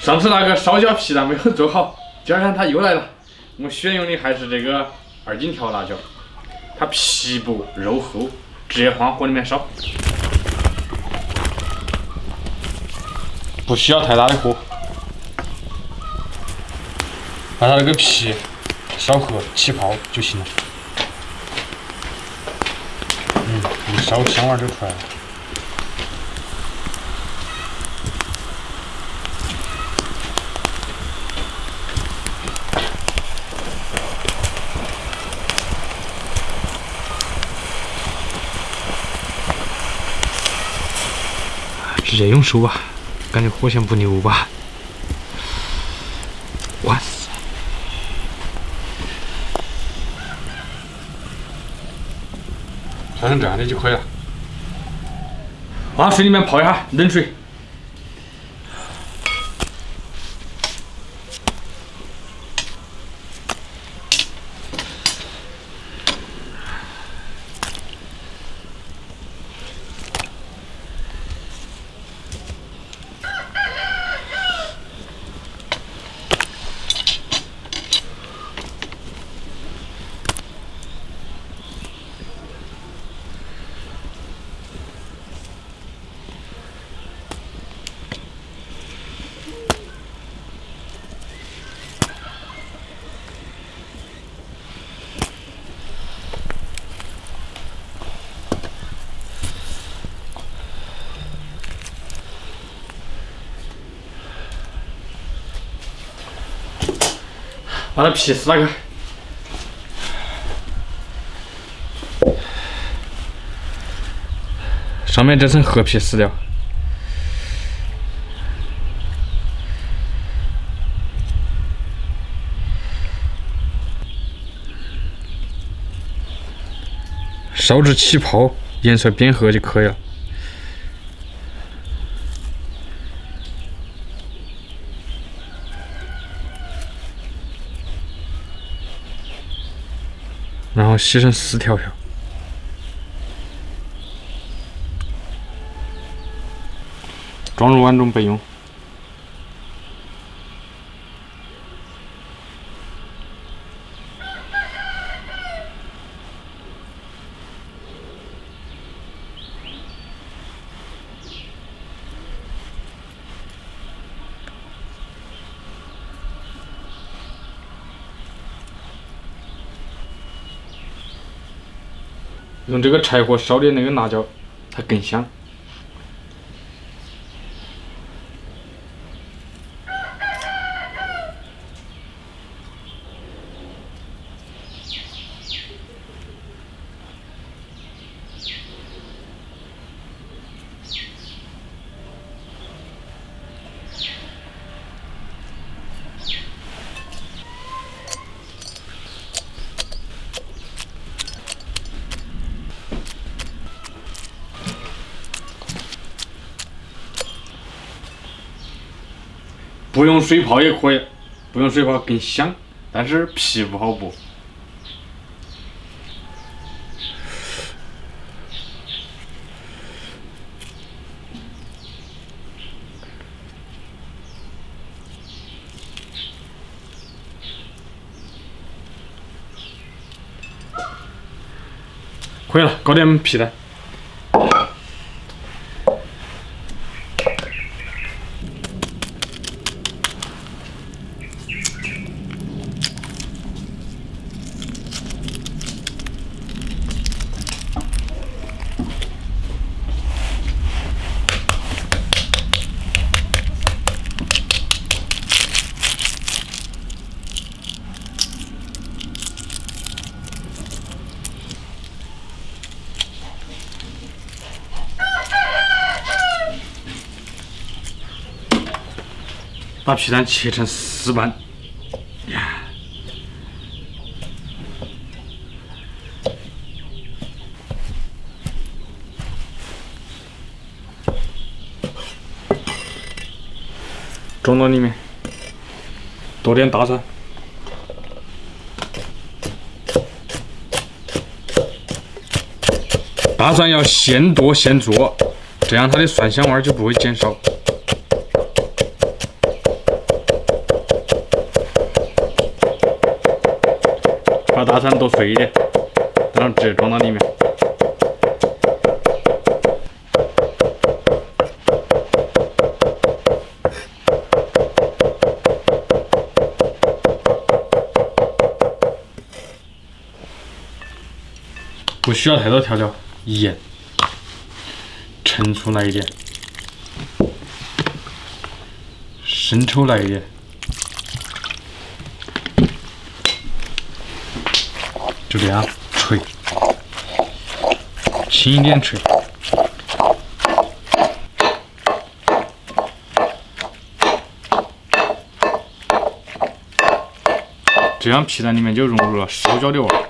上次那个烧焦皮蛋没有做好，今儿看它又来了。我选用的还是这个2荆条辣椒，它皮薄肉厚，直接放火里面烧，不需要太大的火，把它那个皮烧合起泡就行了。一烧香味就出来了。直接用手吧，感觉火线不牛吧？哇塞！烧成这样的就可以了。往水里面泡一下，冷水。把它皮撕了个，上面这层褐皮撕掉，烧至起泡，颜色变褐就可以了。然后洗成4条条，装入碗中备用。用这个柴火烧的那个辣椒，它更香。不用水泡也可以，不用水泡更香，但是皮不好剥。可以了，搞点皮蛋。把皮蛋切成4瓣，装到里面，多点大蒜，大蒜要现剁现做，这样它的蒜香味就不会减少。大蒜剁碎一点，然后直接装到里面。不需要太多调料，盐、陈醋来一点，生抽来一点，就这样吹，轻一点吹。这样皮蛋里面就融入了烧焦的味儿。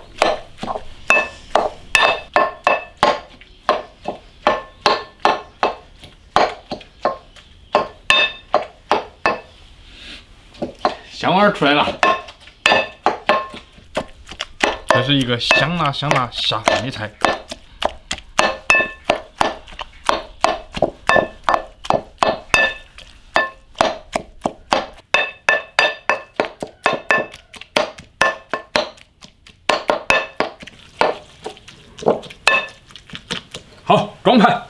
香味儿出来了，这是一个香辣香辣下饭的菜。好，装盘。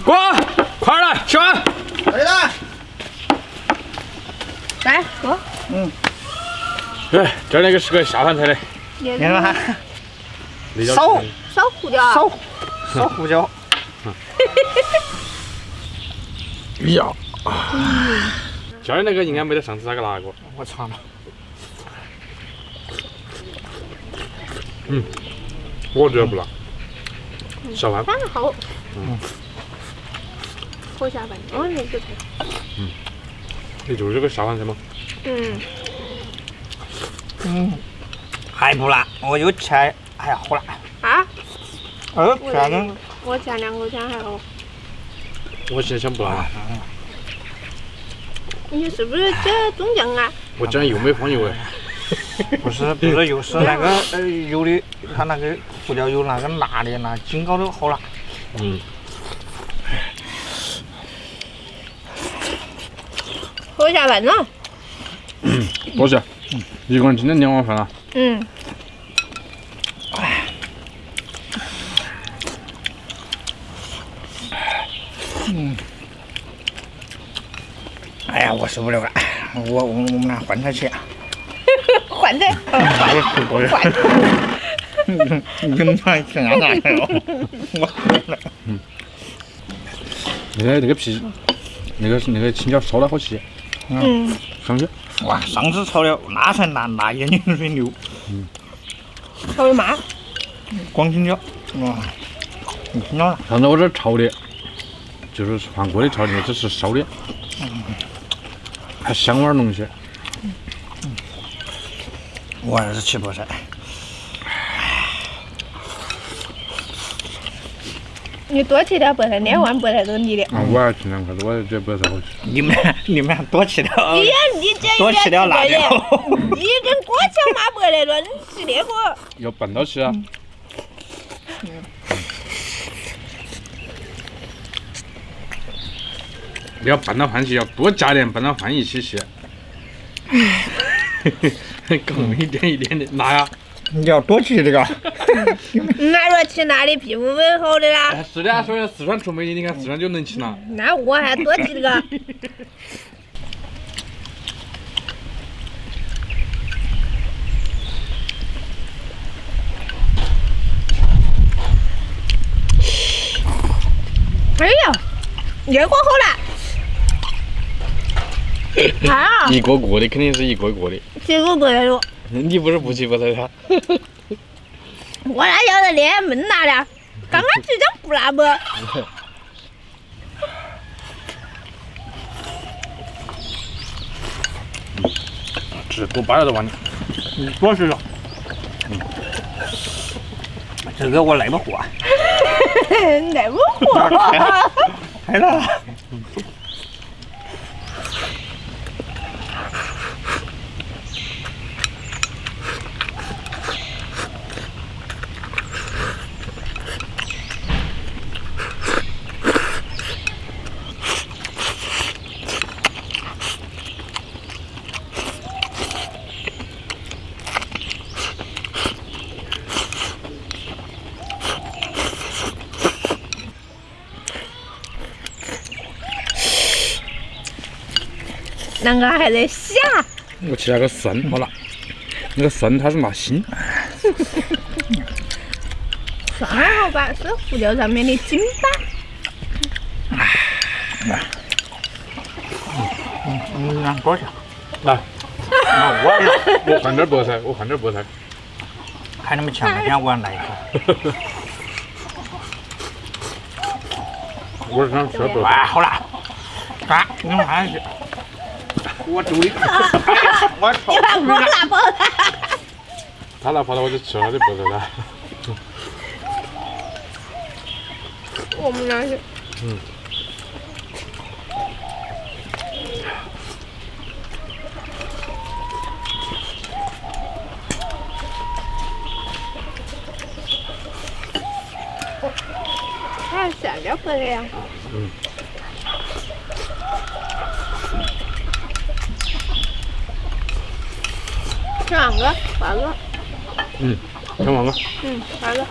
过来，快来，吃完。来了。来，喝。对，这那个是个下饭菜的。你看，烧胡椒。烧胡椒。呀，今儿那个应该没得上次那个辣过。我尝了。我觉得不辣。下饭。反正好。好下饭，那个菜。也就是这个下饭菜吗？还不辣，我又吃，哎呀，好辣。啊？反正我前2口钱还好。我现在想不辣。你是不是这中酱啊？我竟然又没放油哎。不是油，是那个有的，它那个胡椒有那个辣的，那劲高头好辣。好下饭了。多谢。一个人今天2碗饭了。哎呀，我受不了了，我们俩换菜去。换菜。换。跟他一样大哟。那个皮，那个青椒烧得好细。上去。哇，上次炒了，那才拿眼睛水流。炒的嘛？光青椒。哇，青椒了。上次我这炒的，就是换锅里炒的，这是烧的。还香味浓些。我还是吃菠菜。你多吃点菠菜，2碗菠菜都是你的。我要吃2块多，我觉得菠菜好吃。你们多吃点。你这多吃点辣椒。你跟郭强骂菠菜了，你吃那个。要拌到起啊！你要拌到饭起，要多加点拌到饭一起吃。更一点的，拿呀！你要多吃这个。那若吃那的皮肤会好的啦。是的，所以四川出美女，你看四川就能吃了。那我还多吃这个。哎呀，这个好辣！啊！一个个的肯定是一个个的。欺负不得了。你不是不欺负他呀？我那要是脸闷辣的，刚刚只讲不辣不？吃多扒了都完了。多吃了。这个我来不活。来不活。来了。啷个还在下？我吃那个蒜，好了，那个蒜它是拿心。蒜还好吧，是胡椒上面的筋吧？让多下。来，我我看点菠菜，我看点菠菜。看你们前面我来一口。我是想吃菠菜。哇，好辣！啊，你们看去。我肚里，我操！你看我辣不辣？他拿跑了，我就吃他的菠菜了。我们那是。还下点回来呀？吃两个，八个。看完了。八个。